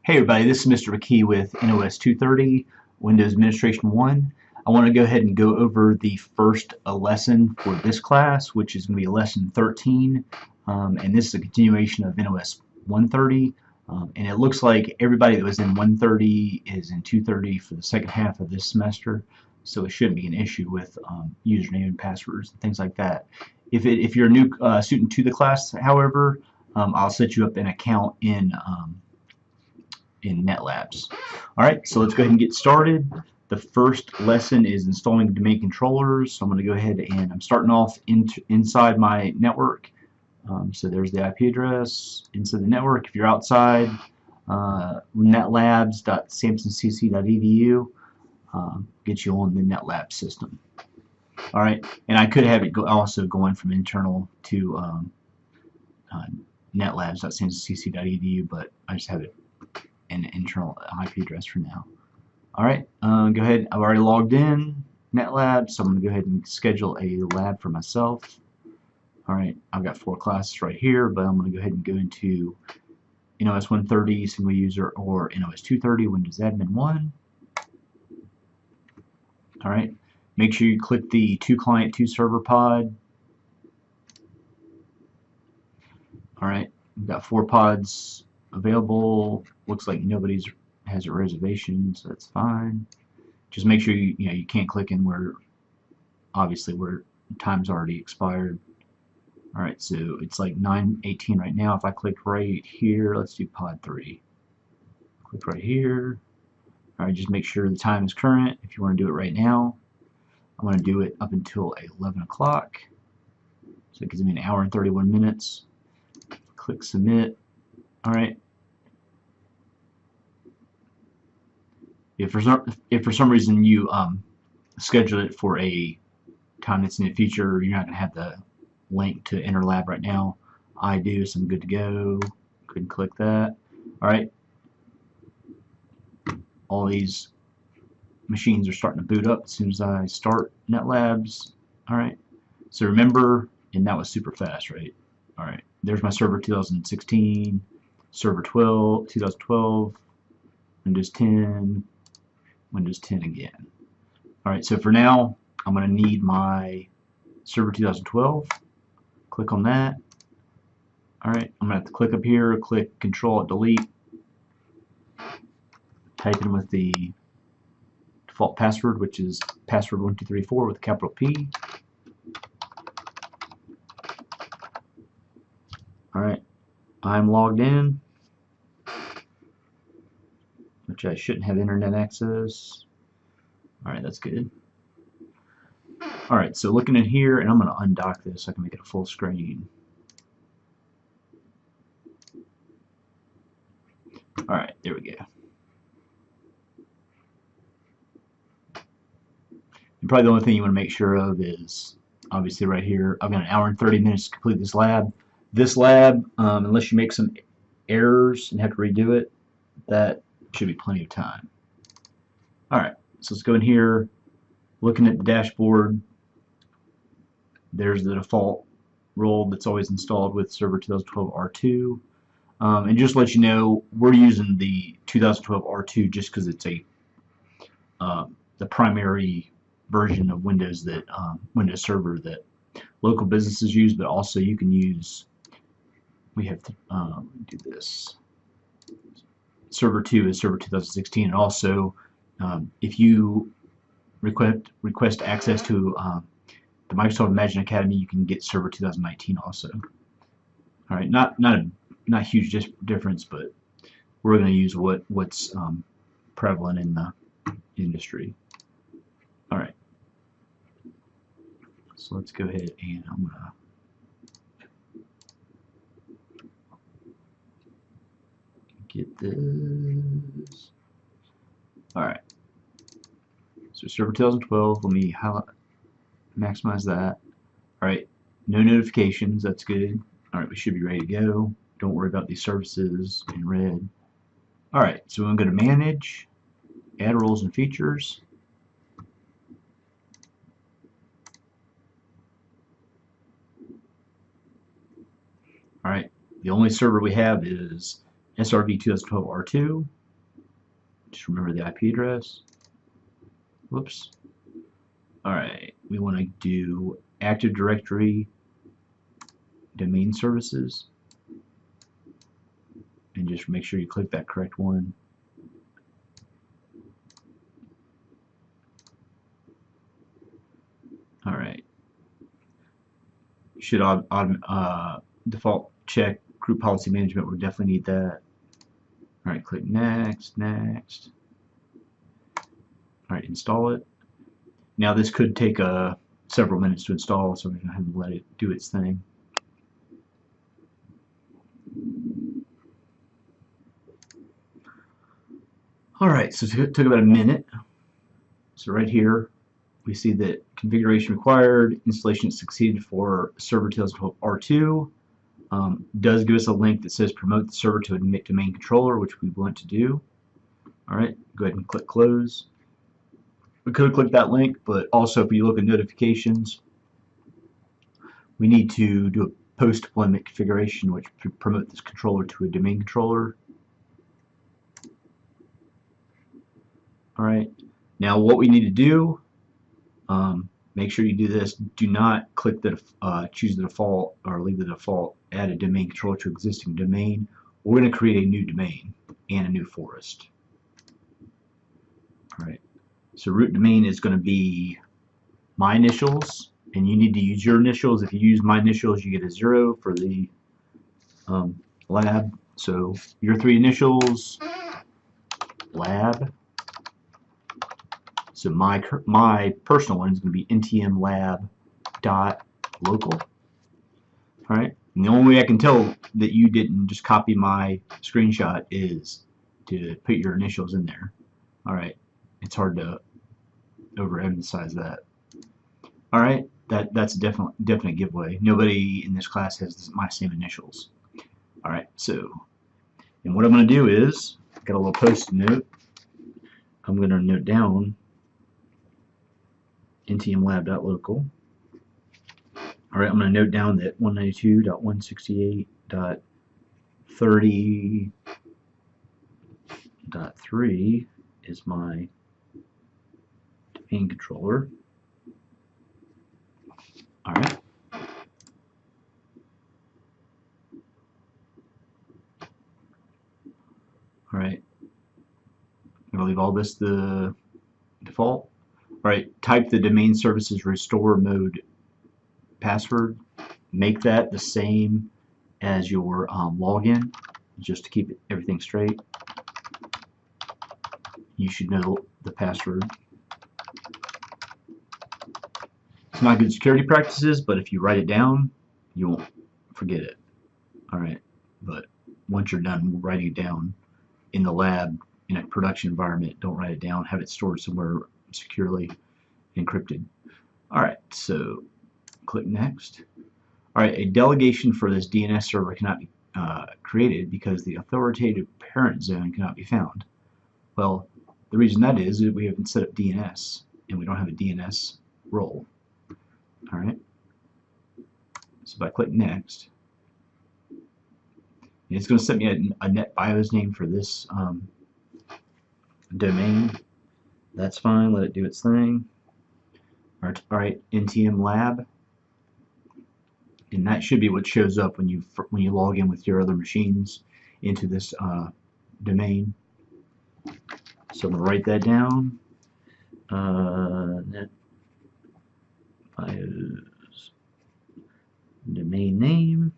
Hey everybody, this is Mr. McKee with NOS-230, Windows Administration 1. I want to go ahead and go over the first lesson for this class, which is going to be lesson 13, and this is a continuation of NOS-130, and it looks like everybody that was in 130 is in 230 for the second half of this semester, so it shouldn't be an issue with username and passwords and things like that. If you're a new student to the class, however, I'll set you up an account in NetLabs. Alright, so let's go ahead and get started. The first lesson is installing domain controllers. So I'm going to go ahead and I'm starting off inside my network. So there's the IP address inside the network. If you're outside, netlabs.samsoncc.edu gets you on the NetLabs system. Alright, and I could have it also going from internal to netlabs.samsoncc.edu, but I just have it an internal IP address for now. Alright, go ahead. I've already logged in NetLab, so I'm going to go ahead and schedule a lab for myself. Alright, I've got 4 classes right here, but I'm going to go ahead and go into NOS-130 single user or NOS-230 Windows Admin 1. Alright, make sure you click the 2 client 2 server pod. Alright, we've got 4 pods available. Looks like nobody has a reservation, so that's fine. Just make sure you can't click in where obviously where time's already expired. Alright, so it's like 9:18 right now. If I click right here, let's do pod 3. Click right here. Alright, just make sure the time is current if you want to do it right now. I'm going to do it up until 11 o'clock. So it gives me an hour and 31 minutes. Click submit. Alright. If for some reason you schedule it for a time that's in the future, you're not going to have the link to enter lab right now. I do, so I'm good to go. Go ahead and click that. Alright. All these machines are starting to boot up as soon as I start NetLabs. Alright. So remember, and that was super fast, right? Alright. There's my server 2016, server 2012, Windows 10, Windows 10 again. Alright, so for now, I'm going to need my server 2012. Click on that. Alright, I'm going to have to click up here, click Control-Delete, type in with the default password, which is password1234 with a capital P. Alright, I'm logged in, which I shouldn't have internet access. Alright, that's good. Alright, so looking in here, and I'm going to undock this so I can make it a full screen. Alright, there we go. And probably the only thing you want to make sure of is, obviously right here, I've got an hour and 30 minutes to complete this lab. This lab, unless you make some errors and have to redo it, that should be plenty of time. Alright, so let's go in here, looking at the dashboard. There's the default role that's always installed with Server 2012 R2. And just to let you know, we're using the 2012 R2 just because it's the primary version of Windows that Windows Server that local businesses use, but also you can use. We have to do this. Server 2 is Server 2016, and also if you request access to the Microsoft Imagine Academy, you can get Server 2019 also. All right, not a huge difference, but we're going to use what's prevalent in the industry. All right, so let's go ahead and I'm going to get this. Alright, so server 2012, let me maximize that. Alright, no notifications, that's good. Alright, we should be ready to go. Don't worry about these services in red. Alright, so I'm going to manage, add roles and features. Alright, the only server we have is SRV 2012 R2. Just remember the IP address. Whoops. Alright, we want to do Active Directory domain services. And just make sure you click that correct one. Alright. Should default check group policy management. We'll definitely need that. Alright, click next, next. Alright, install it. Now this could take several minutes to install, so we're going to have to let it do its thing. Alright, so it took about a minute. So right here we see that configuration required, installation succeeded for server 2012 R2. Does give us a link that says promote the server to a domain controller, which we want to do. Alright, go ahead and click close. We could have clicked that link, but also if you look at notifications, we need to do a post-deployment configuration which promote this controller to a domain controller. Alright, now what we need to do, make sure you do this. Do not click the choose the default or leave the default, add a domain controller to existing domain. We're going to create a new domain and a new forest. Alright, so root domain is going to be my initials, and you need to use your initials. If you use my initials, you get a 0 for the lab. So your 3 initials, lab. So my personal one is going to be ntmlab.local. Alright, and the only way I can tell that you didn't just copy my screenshot is to put your initials in there. Alright, it's hard to overemphasize that. Alright, that's a definite giveaway. Nobody in this class has my same initials. Alright, so, and what I'm going to do is, I've got a little post-it note. I'm going to note down ntmlab.local. Alright, I'm going to note down that 192.168.30.3 is my domain controller. Alright. Alright. I'm going to leave all this the default. Alright, type the domain services restore mode password. Make that the same as your login, just to keep everything straight. You should know the password. It's not good security practices, but if you write it down, you won't forget it. Alright, but once you're done writing it down in the lab, in a production environment, don't write it down. Have it stored somewhere securely encrypted. Alright, so click next. Alright, a delegation for this DNS server cannot be created because the authoritative parent zone cannot be found. Well, the reason that is we haven't set up DNS, and we don't have a DNS role. Alright, so if I click next, it's going to set me a NetBIOS name for this domain. That's fine, let it do its thing. Alright, NTM Lab, and that should be what shows up when you log in with your other machines into this domain. So I'm going to write that down. NetBIOS domain name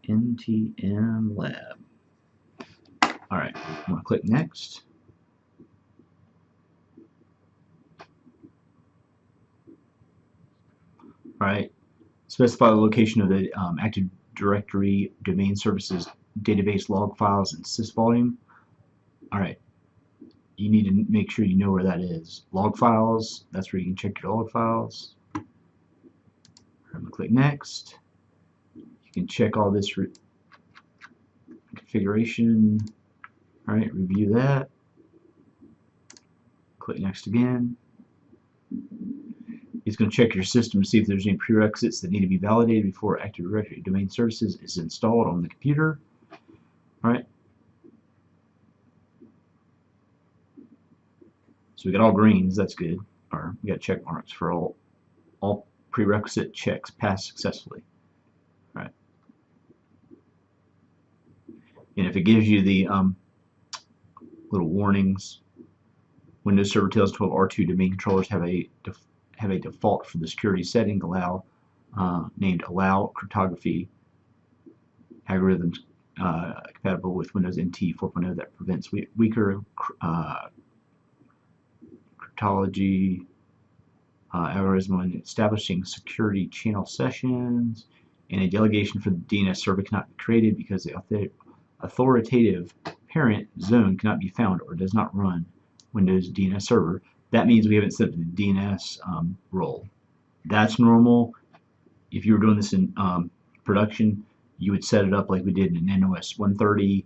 NTM Lab. Alright, I'm going to click next. Alright, specify the location of the Active Directory domain services database log files and sysvolume. Alright, you need to make sure you know where that is. Log files, that's where you can check your log files. I'm going to click next. You can check all this configuration. Alright, review that. Click next again. It's going to check your system to see if there's any prerequisites that need to be validated before Active Directory Domain Services is installed on the computer. So we got all greens, that's good. Or we got check marks for all prerequisite checks passed successfully. All right. And if it gives you the little warnings, Windows Server TLS 12 R2 domain controllers have a default for the security setting named Allow Cryptography algorithms compatible with Windows NT 4.0 that prevents weaker cryptology algorithm when establishing security channel sessions, and a delegation for the DNS server cannot be created because the authoritative parent zone cannot be found or does not run Windows DNS server. That means we haven't set up the DNS role. That's normal. If you were doing this in production, you would set it up like we did in NOS-130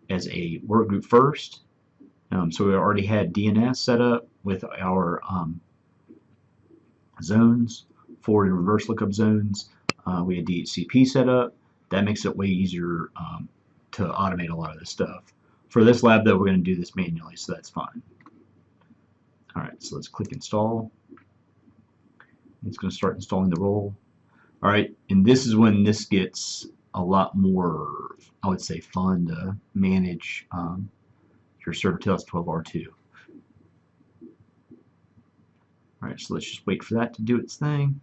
as a workgroup first. So we already had DNS set up with our zones, forward and reverse lookup zones. We had DHCP set up. That makes it way easier to automate a lot of this stuff. For this lab, though, we're going to do this manually, so that's fine. All right, so let's click install. It's going to start installing the role. All right, and this is when this gets a lot more, I would say, fun to manage your Server TLS 12R2. All right, so let's just wait for that to do its thing.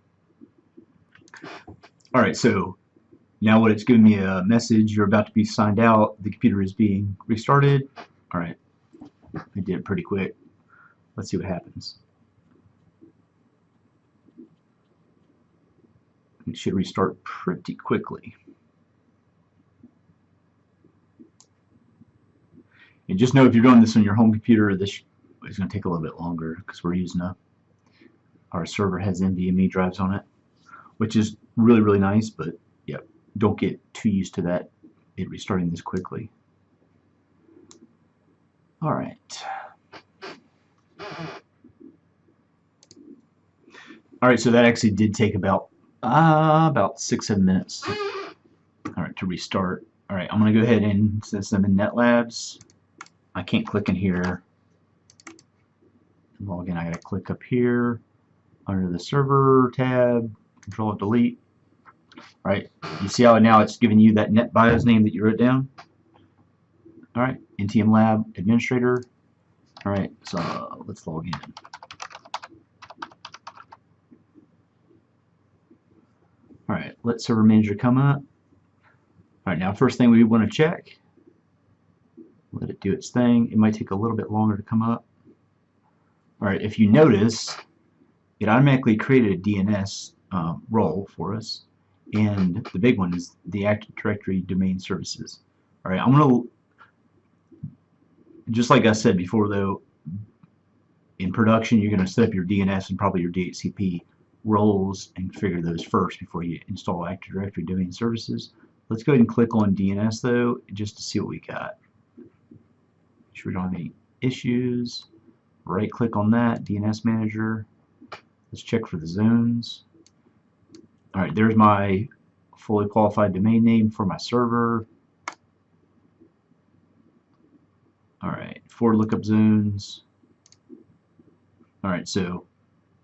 All right, so now what it's giving me a message, you're about to be signed out, the computer is being restarted. All right, I did it pretty quick. Let's see what happens. It should restart pretty quickly. And just know if you're doing this on your home computer, this is going to take a little bit longer because we're using our server has NVMe drives on it, which is really, really nice, but yeah, don't get too used to that, it restarting this quickly. All right. All right, so that actually did take about 6-7 minutes. All right, to restart. All right, I'm going to go ahead and, since I'm in NetLabs, I can't click in here. Log in, I got to click up here under the server tab, Control Delete. All right, you see how now it's giving you that NetBIOS name that you wrote down? All right, NTM Lab Administrator. All right, so let's log in. All right, let Server Manager come up. All right, now first thing we want to check, let it do its thing. It might take a little bit longer to come up. All right, if you notice, it automatically created a DNS role for us, and the big one is the Active Directory Domain Services. All right, I'm going to, just like I said before though, in production you're going to set up your DNS and probably your DHCP roles and configure those first before you install Active Directory Domain Services. Let's go ahead and click on DNS though, just to see what we got. Make sure we don't have any issues. Right click on that, DNS Manager. Let's check for the zones. Alright, there's my fully qualified domain name for my server. Alright, forward lookup zones. Alright, so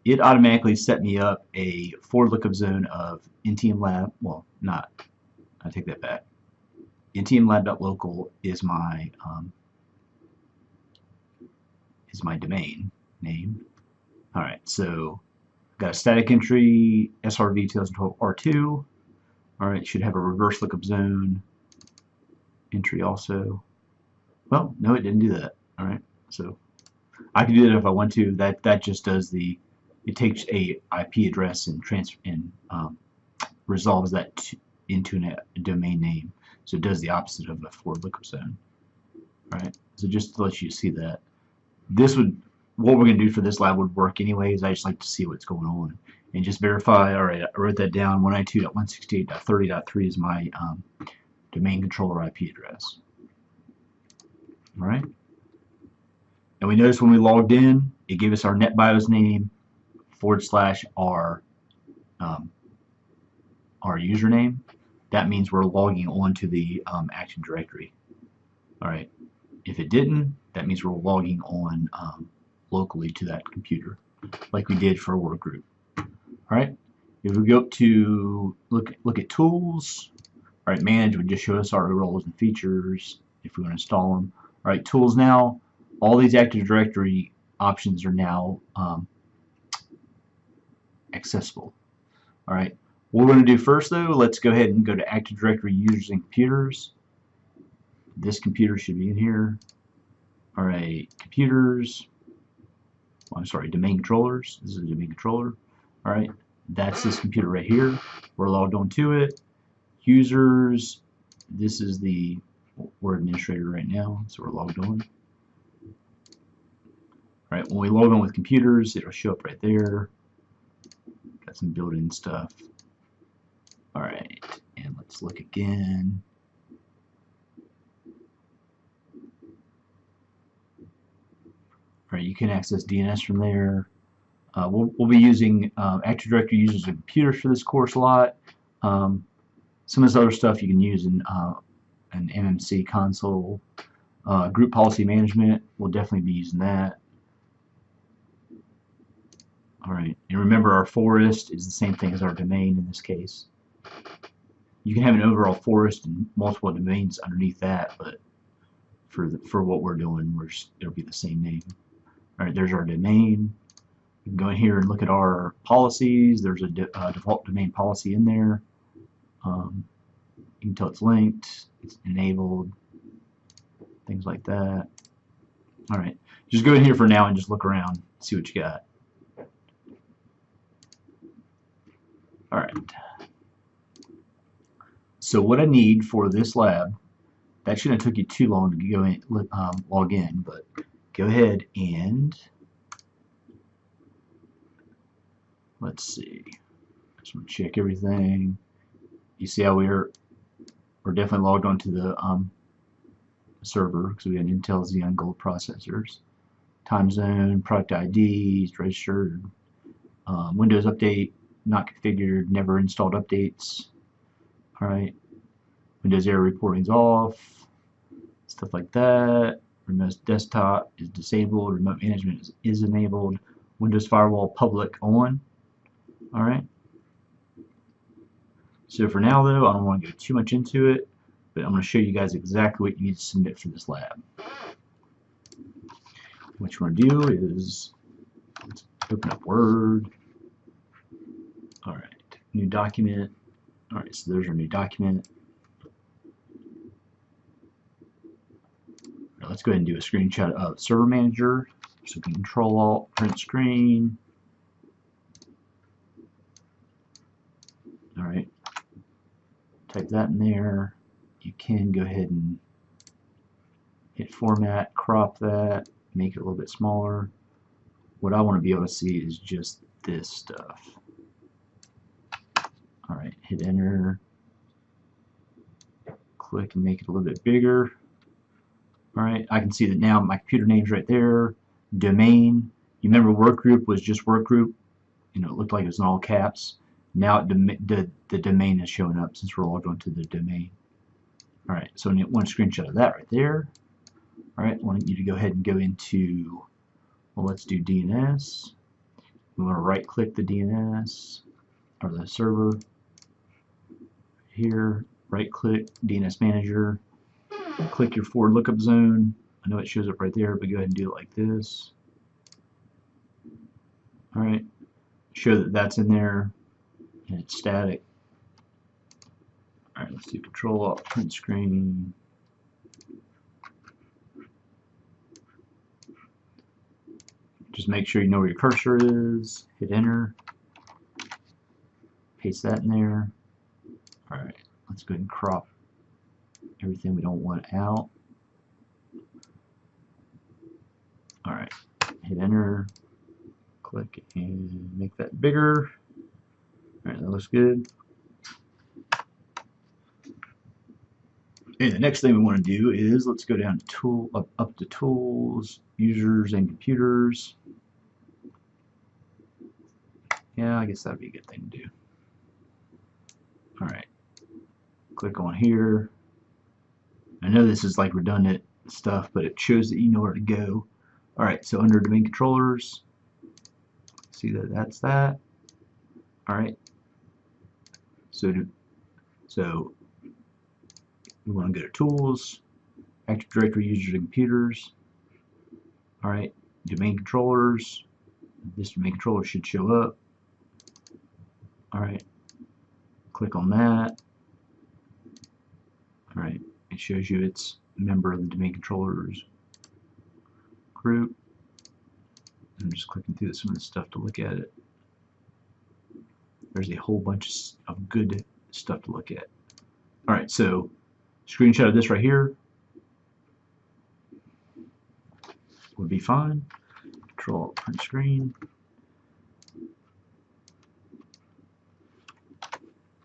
it automatically set me up a forward lookup zone of NTM Lab. Well, not. I take that back. ntmlab.local is my domain name. All right, so got a static entry SRV 2012 R2. All right, should have a reverse lookup zone entry also. Well, no, it didn't do that. All right, so I can do that if I want to. That just does it takes a IP address and resolves that into a domain name. So it does the opposite of a forward lookup zone. All right, so just to let you see that. What we're going to do for this lab would work anyways. I just like to see what's going on and just verify. All right, I wrote that down. 192.168.30.3 is my domain controller IP address. All right, and we noticed when we logged in, it gave us our NetBIOS name /our username. That means we're logging on to the Active Directory. All right, if it didn't, that means we're logging on locally to that computer, like we did for a work group. All right. If we go up to look at tools, all right, manage would just show us our roles and features if we want to install them. All right, tools now. All these Active Directory options are now accessible. All right. What we're going to do first, though, let's go ahead and go to Active Directory users and computers. This computer should be in here. All right, computers. I'm sorry, domain controllers. This is a domain controller. All right, that's this computer right here. We're logged on to it. Users. This is we're administrator right now, so we're logged on. All right, when we log on with computers, it'll show up right there. Got some built-in stuff. All right, and let's look again. All right, you can access DNS from there. We'll be using Active Directory users and computers for this course a lot. Some of this other stuff you can use in an MMC console. Group policy management, we'll definitely be using that. All right, and remember our forest is the same thing as our domain in this case. You can have an overall forest and multiple domains underneath that, but for what we're doing, it'll be the same name. All right, there's our domain. You can go in here and look at our policies. There's a default domain policy in there. You can tell it's linked, it's enabled, things like that. All right, just go in here for now and just look around, see what you got. All right. So what I need for this lab, that shouldn't have took you too long to go in, log in, but go ahead and let's see. Just want to check everything. You see how we're definitely logged onto the server because we got Intel Xeon Gold processors. Time zone, product IDs, registered, Windows update, not configured, never installed updates. All right, Windows error reporting's off, stuff like that. Remote desktop is disabled. Remote management is enabled. Windows firewall public on. All right. So for now, though, I don't want to go too much into it, but I'm going to show you guys exactly what you need to submit for this lab. What you want to do is let's open up Word. All right, new document. All right, so there's our new document. All right, let's go ahead and do a screenshot of Server Manager. So we can Control-Alt, print screen. All right, type that in there. You can go ahead and hit Format, crop that, make it a little bit smaller. What I want to be able to see is just this stuff. All right, hit Enter. Click and make it a little bit bigger. All right, I can see that now my computer name's right there. Domain. You remember workgroup was just workgroup. You know, it looked like it was in all caps. Now the domain is showing up since we're logged onto the domain. All right, so I need one screenshot of that right there. All right, I want you to go ahead and go into, well, let's do DNS. We want to right-click the DNS or the server. Here, right-click DNS Manager. Click your forward lookup zone. I know it shows up right there, but go ahead and do it like this. All right, show that that's in there and it's static. All right, let's do Control-Alt, print screen. Just make sure you know where your cursor is. Hit Enter. Paste that in there. All right, let's go ahead and crop everything we don't want out. All right, hit Enter. Click and make that bigger. All right, that looks good. And the next thing we want to do is let's go down to up to Tools, Users and Computers. Yeah, I guess that'd be a good thing to do. All right, click on here. I know this is like redundant stuff, but it shows that you know where to go. Alright, so under domain controllers, see that that's that. Alright, so we want to go to Tools, Active Directory Users and Computers. Alright, domain controllers. This domain controller should show up. Alright, click on that. Alright, it shows you it's a member of the domain controllers group. I'm just clicking through some of the stuff to look at it. There's a whole bunch of good stuff to look at. Alright, so screenshot of this right here would be fine. Control print screen.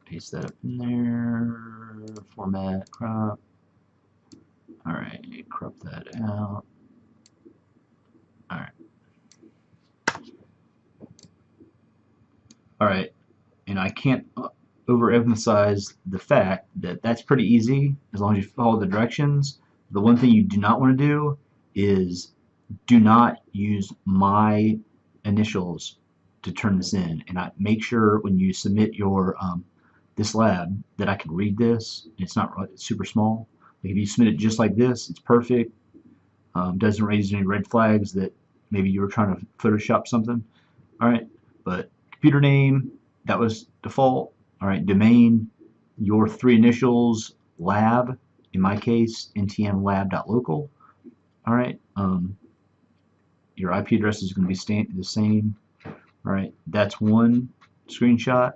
Paste that up in there. Format, crop. Alright, crop that out. Alright. Alright, and I can't overemphasize the fact that that's pretty easy as long as you follow the directions. The one thing you do not want to do is do not use my initials to turn this in, and make sure when you submit your this lab that I can read this. It's not super small. Like if you submit it just like this, it's perfect. Doesn't raise any red flags that maybe you were trying to Photoshop something. Alright, but computer name, that was default. Alright, domain, your three initials, lab, in my case, ntmlab.local. Alright, your IP address is going to be the same. Alright, that's one screenshot.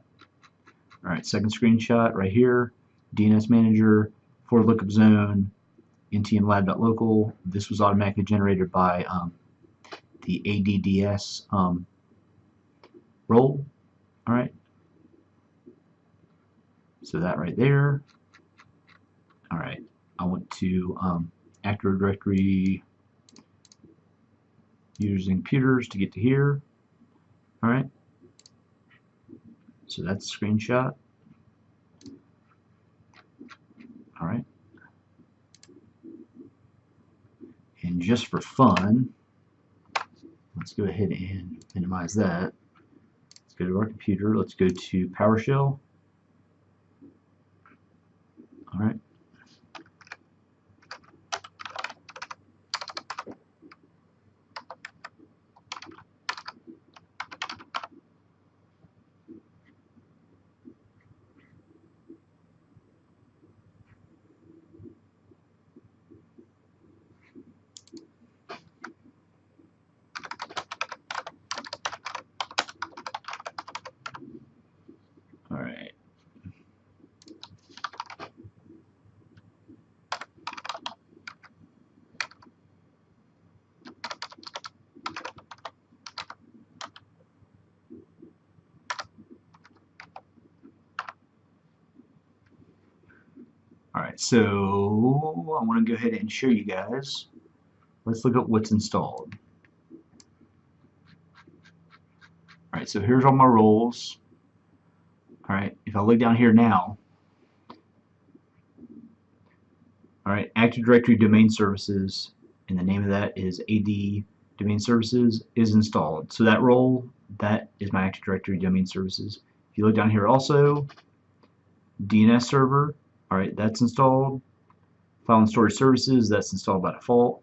Alright, second screenshot right here, DNS manager, forward lookup zone, ntmlab.local. This was automatically generated by the ADDS role. Alright, so that right there. Alright, I went to Active Directory users and computers to get to here. Alright, so that's a screenshot. Alright, and just for fun, let's go ahead and minimize that. Let's go to our computer. Let's go to PowerShell. Alright. Alright. Alright, so I want to go ahead and show you guys. Let's look at what's installed. Alright, so here's all my roles. Alright, if I look down here now, alright, Active Directory Domain Services, and the name of that is AD Domain Services, is installed. So that role, that is my Active Directory Domain Services. If you look down here also, DNS server, alright, that's installed. File and Storage Services, that's installed by default.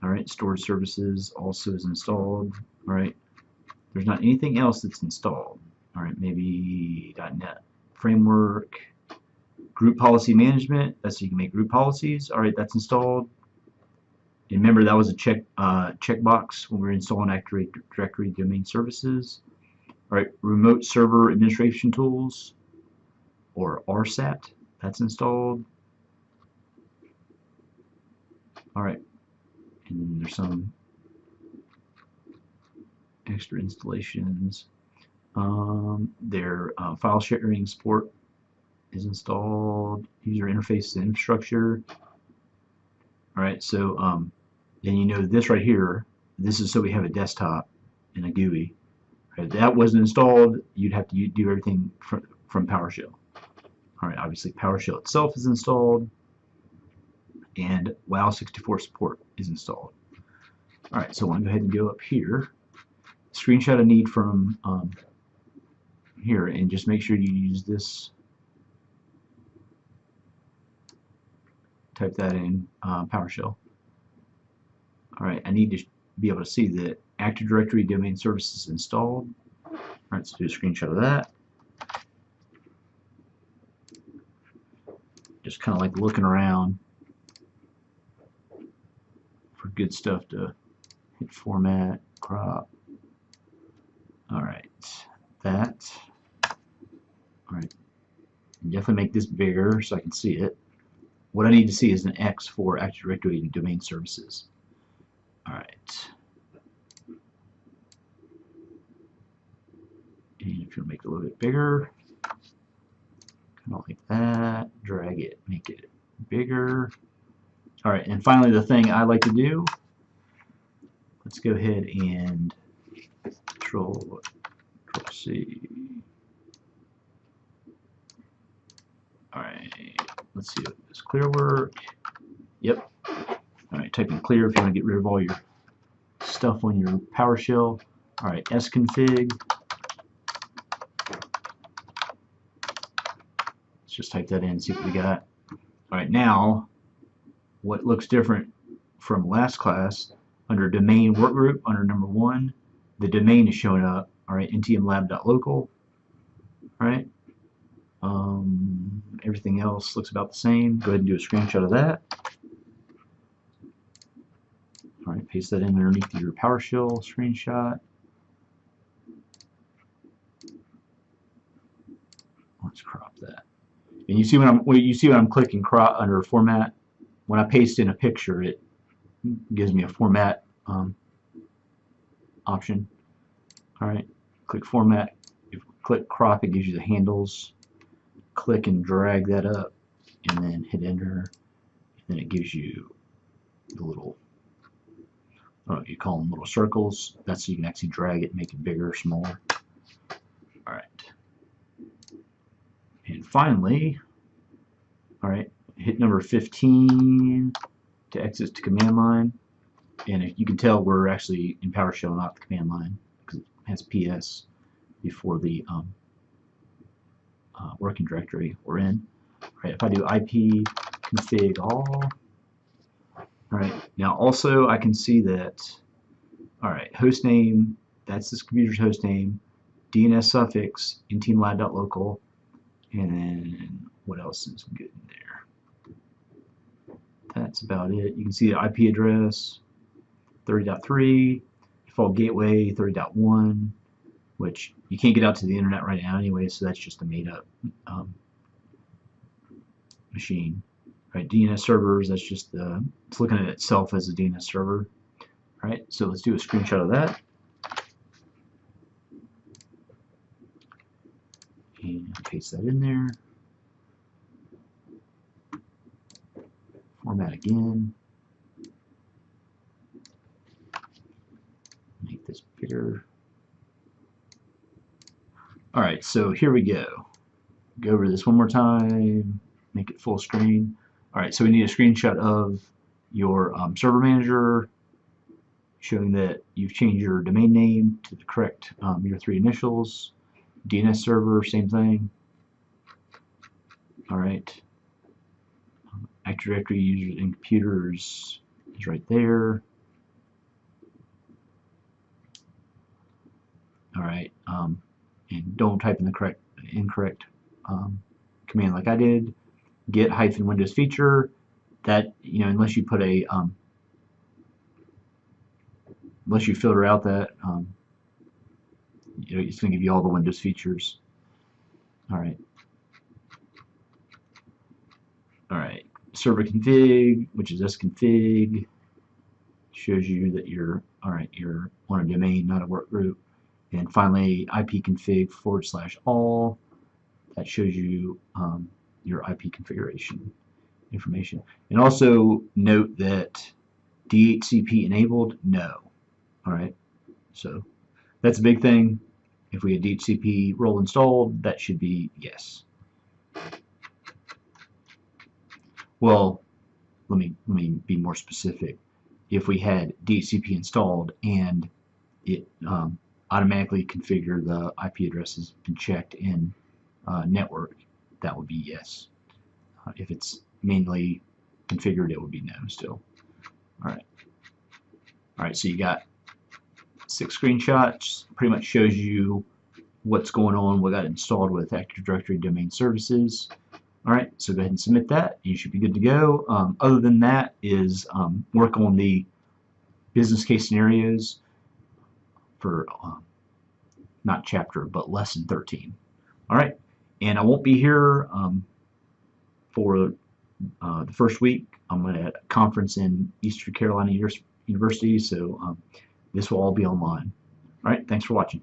Alright, Storage Services also is installed. Alright, there's not anything else that's installed. Alright, maybe .NET Framework, Group Policy Management, that's so you can make group policies. Alright, that's installed. And remember, that was a checkbox when we were installing Active Directory Domain Services. Alright, Remote Server Administration Tools, or RSAT, that's installed. Alright, and there's some extra installations. Their file sharing support is installed. User interface and infrastructure. Alright, so then you know this right here, this is so we have a desktop and a GUI. Right, if that wasn't installed, you'd have to do everything from PowerShell. Alright, obviously PowerShell itself is installed. and WoW64 support is installed. Alright, so I want to go ahead and go up here. Screenshot I need from here, and just make sure you use this. Type that in PowerShell. Alright, I need to be able to see that Active Directory domain services installed. Alright, so do a screenshot of that. Just kind of like looking around for good stuff to hit format, crop. Alright, that. Alright, definitely make this bigger so I can see it. What I need to see is an X for Active Directory and domain services. Alright. And if you want to make it a little bit bigger, kind of like that, drag it, make it bigger. Alright, and finally the thing I like to do, let's go ahead and Control C. Alright, let's see if this clear work. Yep. Alright, type in clear if you want to get rid of all your stuff on your PowerShell. Alright, sconfig. Let's just type that in and see what we got. Alright, now what looks different from last class, under domain workgroup, under number 1, the domain is showing up. Alright, ntmlab.local. Alright. Everything else looks about the same. Go ahead and do a screenshot of that. Alright, paste that in underneath your PowerShell screenshot. Let's crop that. And you see when I'm clicking crop under format, when I paste in a picture, it gives me a format option. Alright, click format. If you click crop, it gives you the handles. Click and drag that up, and then hit enter, and then it gives you the little, you call them little circles. That's so you can actually drag it, make it bigger or smaller. Alright. And finally, alright, hit number 15 to exit to command line. And if you can tell, we're actually in PowerShell, not the command line, because it has PS before the working directory we're in. Alright, if I do IP config all, alright, now also I can see that, alright, host name, that's this computer's host name, DNS suffix, ntmlab.local, and then what else is good in there? That's about it. You can see the IP address, 30.3, default gateway, 30.1, which you can't get out to the internet right now anyway, so that's just a made-up machine. Right, DNS servers, that's just it's looking at itself as a DNS server. Right, so let's do a screenshot of that. And paste that in there. Format again. Make this bigger. Alright, so here we go. Go over this one more time, make it full screen. Alright, so we need a screenshot of your server manager showing that you've changed your domain name to the correct, your 3 initials. DNS server, same thing. Alright. Active Directory users and computers is right there. Alright, and don't type in the incorrect command like I did. Get -Windows feature. That, unless you put a unless you filter out that, it's going to give you all the Windows features. Alright. Alright. Server config, which is sconfig, shows you that you're on a domain, not a work group. And finally, ipconfig /all. That shows you your IP configuration information. And also note that DHCP enabled, no. Alright, so that's a big thing. If we had DHCP role installed, that should be yes. Well, let me be more specific. If we had DHCP installed and it automatically configure the IP address has been checked in network, that would be yes. If it's manually configured, it would be no still. All right. So you got 6 screenshots. Pretty much shows you what's going on, what got installed with Active Directory Domain Services. All right. So go ahead and submit that. You should be good to go. Other than that is work on the business case scenarios for not chapter but lesson 13. All right. And I won't be here for the first week. I'm at a conference in Eastern Carolina University, so this will all be online. All right, thanks for watching.